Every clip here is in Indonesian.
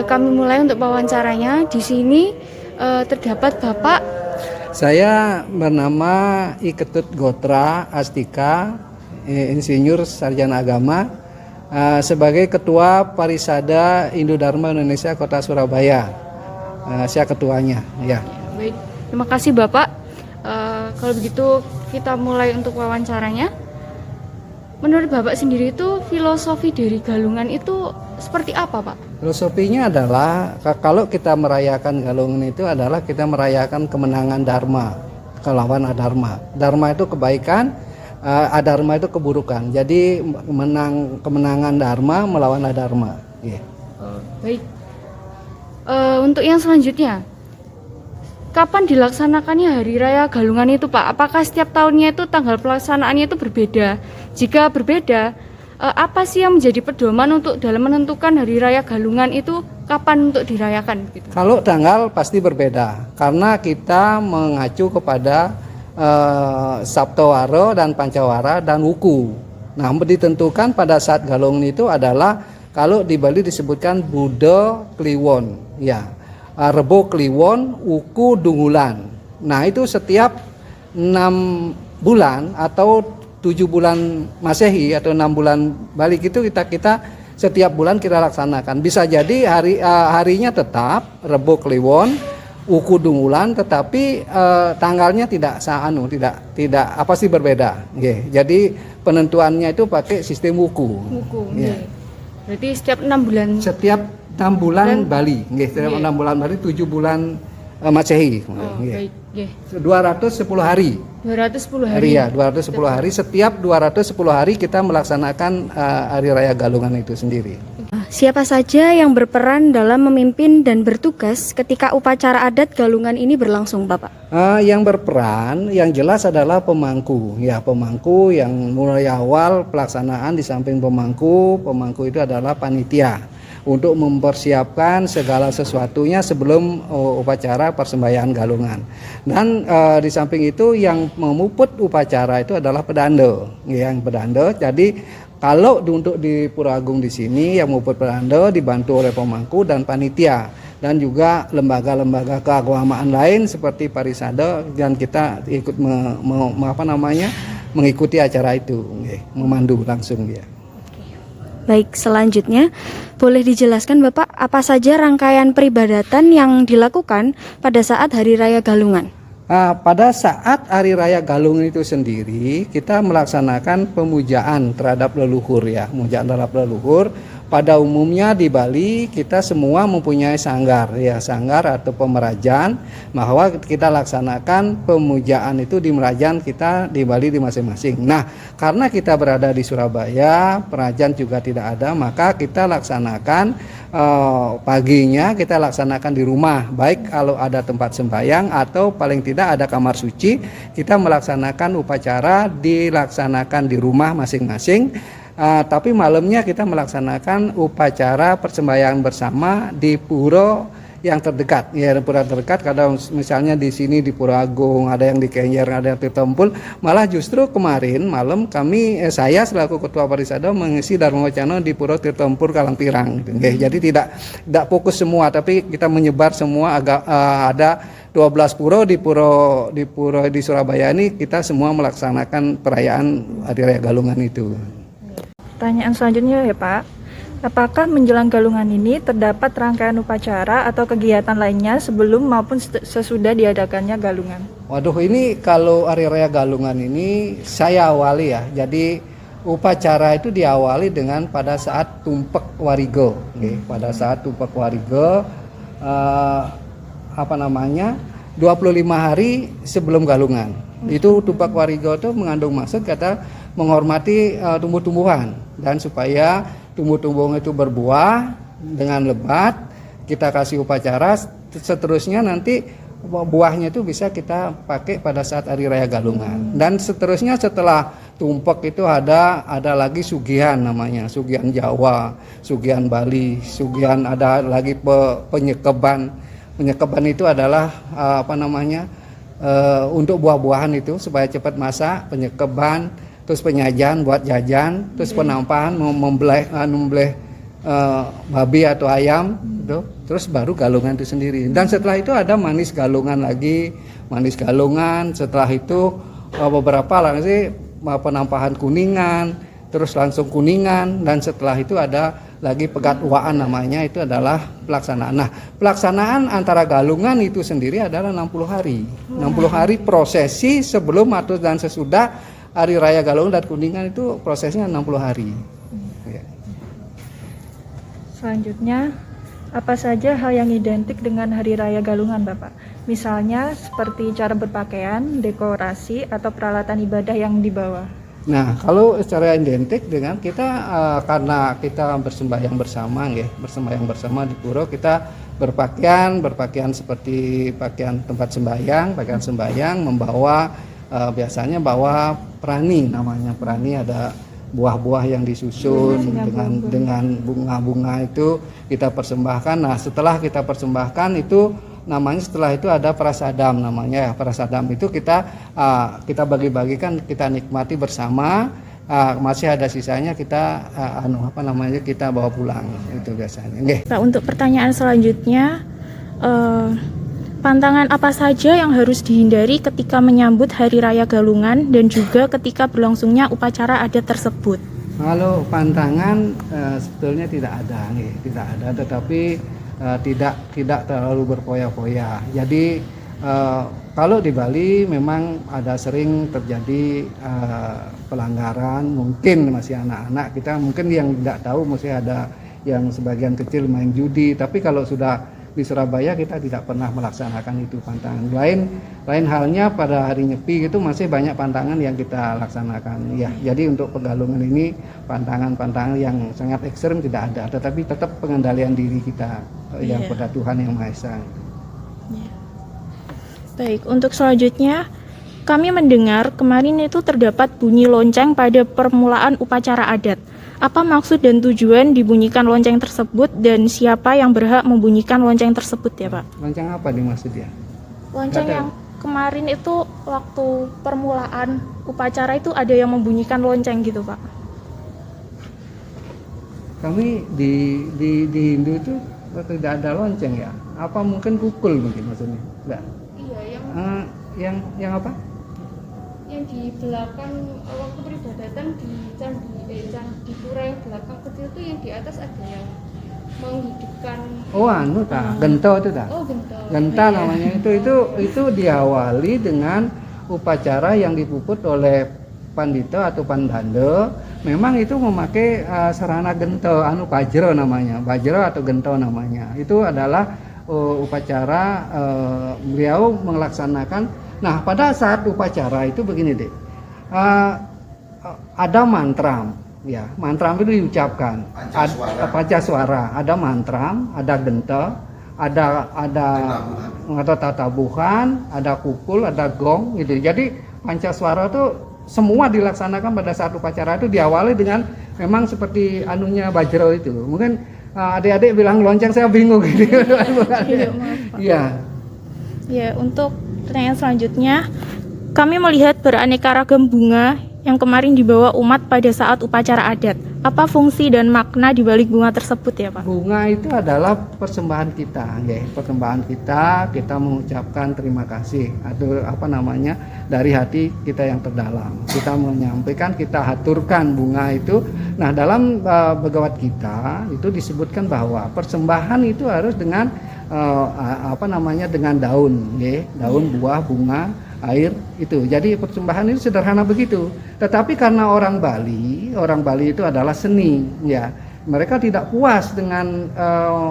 Kami mulai untuk wawancaranya. Di sini terdapat Bapak. Saya bernama I Ketut Gotra Astika, Insinyur Sarjana Agama, sebagai Ketua Parisada Indodharma Indonesia Kota Surabaya. Saya ketuanya. Ya. Baik, terima kasih Bapak. Kalau begitu kita mulai untuk wawancaranya. Menurut Bapak sendiri itu filosofi dari Galungan itu seperti apa, Pak? Filosofinya adalah kalau kita merayakan Galungan itu adalah kita merayakan kemenangan Dharma melawan Adharma. Dharma itu kebaikan, Adharma itu keburukan. Jadi kemenangan Dharma melawan Adharma. Yeah. Baik. Untuk yang selanjutnya, kapan dilaksanakannya Hari Raya Galungan itu, Pak? Apakah setiap tahunnya itu tanggal pelaksanaannya itu berbeda? Jika berbeda, apa sih yang menjadi pedoman untuk dalam menentukan Hari Raya Galungan itu kapan untuk dirayakan? Gitu? Kalau tanggal pasti berbeda, karena kita mengacu kepada Saptawara dan Pancawara dan Wuku. Nah, ditentukan pada saat Galungan itu adalah kalau di Bali disebutkan Buddha Kliwon, ya. Rebo Kliwon, Wuku Dungulan. Nah, itu setiap 6 bulan atau 7 bulan Masehi atau 6 bulan Bali itu kita setiap bulan kita laksanakan. Bisa jadi harinya tetap Rebo Kliwon, Wuku Dungulan, tetapi tanggalnya tidak pasti berbeda. Jadi penentuannya itu pakai sistem Wuku. Yeah. Berarti setiap 6 bulan. Setiap 6 bulan Bali, setiap 6 bulan Bali, 7 bulan Masehi. Baik. 210 hari. 210 hari. Iya, 210 hari. Setiap 210 hari kita melaksanakan Hari Raya Galungan itu sendiri. Siapa saja yang berperan dalam memimpin dan bertugas ketika upacara adat Galungan ini berlangsung, Bapak? Yang berperan, yang jelas adalah pemangku. Ya, pemangku yang mulai awal pelaksanaan di samping pemangku itu adalah panitia untuk mempersiapkan segala sesuatunya sebelum upacara persembahyaan Galungan. Dan di samping itu yang memuput upacara itu adalah pedando, yang pedando. Jadi Kalau untuk di Pura Agung di sini yang Muput Perando dibantu oleh pemangku dan panitia dan juga lembaga-lembaga keagamaan lain seperti Parisade, dan kita ikut mengikuti acara itu, memandu langsung dia. Baik, selanjutnya boleh dijelaskan Bapak apa saja rangkaian peribadatan yang dilakukan pada saat Hari Raya Galungan? Pada saat Hari Raya Galungan itu sendiri, kita melaksanakan pemujaan terhadap leluhur ya, pemujaan terhadap leluhur. Pada umumnya di Bali kita semua mempunyai sanggar ya, sanggar atau pemerajan, bahwa kita laksanakan pemujaan itu di merajan kita di Bali di masing-masing. Nah, karena kita berada di Surabaya, perajan juga tidak ada, maka kita laksanakan paginya kita laksanakan di rumah, baik kalau ada tempat sembahyang atau paling tidak ada kamar suci, kita melaksanakan upacara dilaksanakan di rumah masing-masing. Tapi malamnya kita melaksanakan upacara persembahyaan bersama di pura yang terdekat. Ya, pura terdekat. Kadang misalnya di sini di Pura Agung, ada yang di Kenjer, ada yang di Tirtempul. Malah justru kemarin malam saya selaku Ketua Parisade mengisi Dharma Wacana di Pura Tirtempul Kalangpirang. Gitu. Jadi tidak fokus semua, tapi kita menyebar semua. Ada 12 pura di Surabaya ini, kita semua melaksanakan perayaan Hari Raya Galungan itu. Pertanyaan selanjutnya ya Pak, apakah menjelang Galungan ini terdapat rangkaian upacara atau kegiatan lainnya sebelum maupun sesudah diadakannya Galungan? Waduh, ini kalau Hari Raya Galungan ini saya awali ya, jadi upacara itu diawali dengan pada saat Tumpek Warigo. Pada saat Tumpek Warigo 25 hari sebelum Galungan. Itu Tumpek Warigo itu mengandung maksud kata menghormati tumbuh-tumbuhan, dan supaya tumbuh-tumbuhan itu berbuah dengan lebat, kita kasih upacara, seterusnya nanti buahnya itu bisa kita pakai pada saat Hari Raya Galungan. Dan seterusnya setelah tumpek itu ada lagi sugihan, namanya sugihan Jawa, sugihan Bali, sugihan, ada lagi penyekeban. Penyekeban itu adalah untuk buah-buahan itu supaya cepat masak, penyekeban, terus penyajian buat jajan, terus penampahan membeleh babi atau ayam gitu. Terus baru Galungan itu sendiri. Dan setelah itu ada manis Galungan lagi, manis Galungan. Setelah itu beberapa lagi penampahan Kuningan, terus langsung Kuningan, dan setelah itu ada lagi Pegat Waan, namanya, itu adalah pelaksanaan. Nah, pelaksanaan antara Galungan itu sendiri adalah 60 hari. 60 hari prosesi sebelum atau dan sesudah Hari Raya Galungan dan Kuningan itu prosesnya 60 hari. Selanjutnya, apa saja hal yang identik dengan Hari Raya Galungan Bapak? Misalnya seperti cara berpakaian, dekorasi, atau peralatan ibadah yang dibawa. Nah, kalau secara identik dengan kita, karena kita bersembahyang bersama di pura, kita berpakaian seperti pakaian tempat sembahyang, membawa biasanya bawa perani, namanya perani, ada buah-buah yang disusun dengan bunga-bunga itu kita persembahkan. Nah, setelah kita persembahkan itu namanya, setelah itu ada prasadam, namanya ya. Prasadam itu kita bagi-bagikan, kita nikmati bersama. Masih ada sisanya kita kita bawa pulang, itu biasanya. Nah, untuk pertanyaan selanjutnya, pantangan apa saja yang harus dihindari ketika menyambut Hari Raya Galungan dan juga ketika berlangsungnya upacara adat tersebut? Kalau pantangan sebetulnya tidak ada, tetapi tidak terlalu berpoya-poya. Jadi kalau di Bali memang ada sering terjadi pelanggaran, mungkin masih anak-anak kita mungkin yang tidak tahu, masih ada yang sebagian kecil main judi, tapi kalau sudah di Surabaya kita tidak pernah melaksanakan itu pantangan. Lain halnya pada hari Nyepi itu masih banyak pantangan yang kita laksanakan. Ya, jadi untuk Pegalungan ini pantangan-pantangan yang sangat ekstrem tidak ada, tetapi tetap pengendalian diri kita yang pada Tuhan Yang Maha Esa. Baik, untuk selanjutnya kami mendengar kemarin itu terdapat bunyi lonceng pada permulaan upacara adat. Apa maksud dan tujuan dibunyikan lonceng tersebut dan siapa yang berhak membunyikan lonceng tersebut ya Pak? Lonceng apa dimaksud ya? Lonceng yang kemarin itu waktu permulaan upacara itu ada yang membunyikan lonceng gitu Pak. Kami di Hindu itu tidak ada lonceng ya. Apa mungkin kukul mungkin maksudnya? Enggak. Iya, Yang apa? yang di belakang waktu peribadatan di candi pura yang belakang kecil itu yang di atas ada yang menghidupkan. Oh, anu ta, gento itu ta. Oh, gento. Genta namanya itu diawali dengan upacara yang dipuput oleh pandita atau pandanda. Memang itu memakai sarana gento, anu bajra namanya, bajra atau gento namanya. Itu adalah upacara beliau melaksanakan. Nah, pada saat upacara itu begini deh, ada mantra, ya, mantra itu diucapkan, pancaswara, ada mantra, ada genta, ada tatabuhan, ada kukul, ada gong, gitu. Jadi pancaswara itu semua dilaksanakan pada saat upacara itu diawali dengan memang seperti anunya bajra itu. Mungkin adik-adik bilang lonceng, saya bingung gitu. Iya. Ya, untuk pertanyaan selanjutnya, kami melihat beraneka ragam bunga yang kemarin dibawa umat pada saat upacara adat. Apa fungsi dan makna di balik bunga tersebut ya Pak? Bunga itu adalah persembahan kita, ya. Persembahan kita mengucapkan terima kasih atau apa namanya dari hati kita yang terdalam. Kita menyampaikan, kita haturkan bunga itu. Nah, dalam begawat kita itu disebutkan bahwa persembahan itu harus dengan dengan daun, ya, daun, buah, bunga, air itu. Jadi persembahan itu sederhana begitu. Tetapi karena orang Bali itu adalah seni, ya. Mereka tidak puas dengan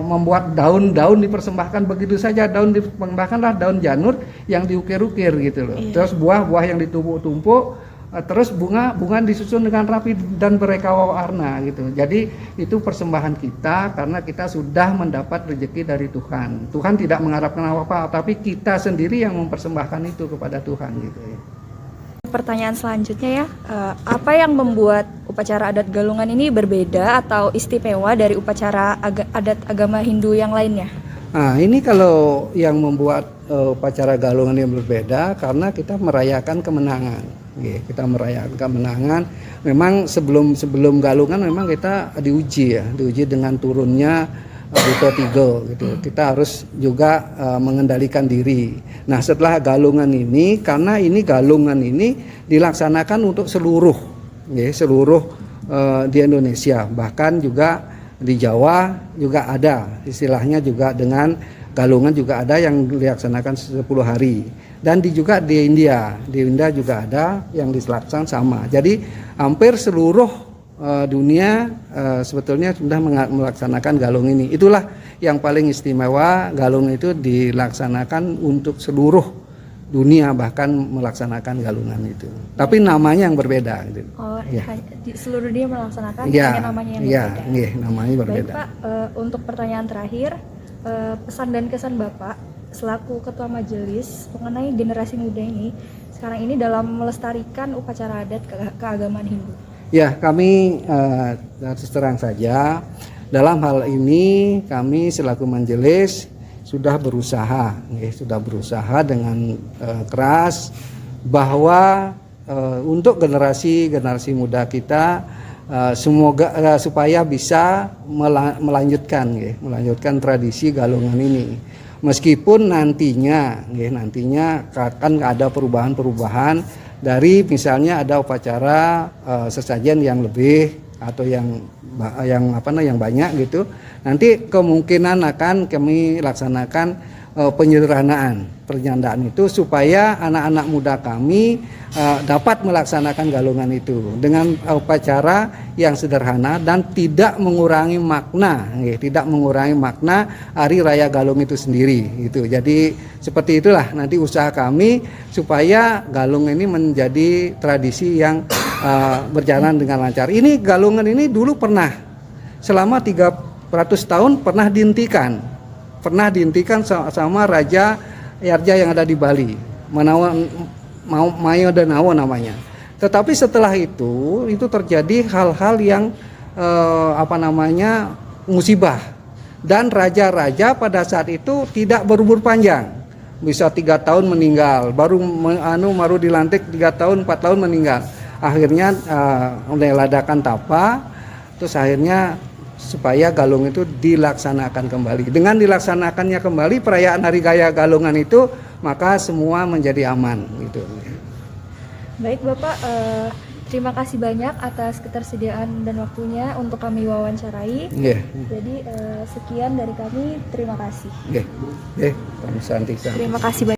membuat daun-daun dipersembahkan begitu saja. Daun dipersembahkanlah daun janur yang diukir-ukir gitu loh. Terus buah-buah yang ditumpuk-tumpuk, terus bunga disusun dengan rapi dan beraneka warna gitu. Jadi itu persembahan kita karena kita sudah mendapat rezeki dari Tuhan. Tuhan tidak mengharapkan apa-apa, tapi kita sendiri yang mempersembahkan itu kepada Tuhan gitu ya. Pertanyaan selanjutnya ya, apa yang membuat upacara adat Galungan ini berbeda atau istimewa dari upacara adat agama Hindu yang lainnya? Nah, ini kalau yang membuat upacara Galungan yang berbeda karena kita merayakan kemenangan. Kita merayakan kemenangan. Memang sebelum Galungan memang kita diuji dengan turunnya Buto Tigo gitu. Kita harus juga mengendalikan diri. Nah, setelah Galungan ini, karena ini Galungan ini dilaksanakan untuk seluruh di Indonesia, bahkan juga di Jawa juga ada, istilahnya juga dengan Galungan juga ada yang dilaksanakan 10 hari. Dan juga di India juga ada yang dilaksanakan sama. Jadi hampir seluruh dunia sebetulnya sudah melaksanakan Galung ini. Itulah yang paling istimewa, Galung itu dilaksanakan untuk seluruh dunia, bahkan melaksanakan Galungan itu. Tapi namanya yang berbeda. Gitu. Oh, ya. Di seluruh dunia melaksanakan, ya, hanya namanya yang berbeda. Iya, namanya berbeda. Baik Pak, untuk pertanyaan terakhir, pesan dan kesan Bapak selaku Ketua Majelis mengenai generasi muda ini sekarang ini dalam melestarikan upacara adat keagamaan Hindu. Ya, kami terus terang saja dalam hal ini kami selaku majelis sudah berusaha dengan keras bahwa untuk generasi muda kita semoga supaya bisa melanjutkan tradisi Galungan ini. Meskipun nantinya akan ada perubahan dari misalnya ada upacara sesajen yang lebih atau yang banyak gitu. Nanti kemungkinan akan kami laksanakan penyederhanaan itu supaya anak-anak muda kami dapat melaksanakan Galungan itu dengan upacara yang sederhana dan tidak mengurangi makna Hari Raya Galung itu sendiri gitu. Jadi seperti itulah nanti usaha kami supaya Galung ini menjadi tradisi yang berjalan dengan lancar. Ini Galungan ini dulu pernah selama 300 tahun pernah dihentikan sama Raja yang ada di Bali, Mayo Danawa namanya. Tetapi setelah itu terjadi hal-hal yang musibah, dan raja-raja pada saat itu tidak berumur panjang, bisa 3 tahun meninggal, baru dilantik 3 tahun 4 tahun meninggal. Akhirnya oleh ledakan tapa, terus akhirnya supaya Galung itu dilaksanakan kembali. Dengan dilaksanakannya kembali perayaan Hari Raya Galungan itu, maka semua menjadi aman gitu. Baik Bapak, terima kasih banyak atas ketersediaan dan waktunya untuk kami wawancarai. Nggih. Jadi sekian dari kami, terima kasih. Nggih. Nggih, Om Santika. Terima kasih banyak.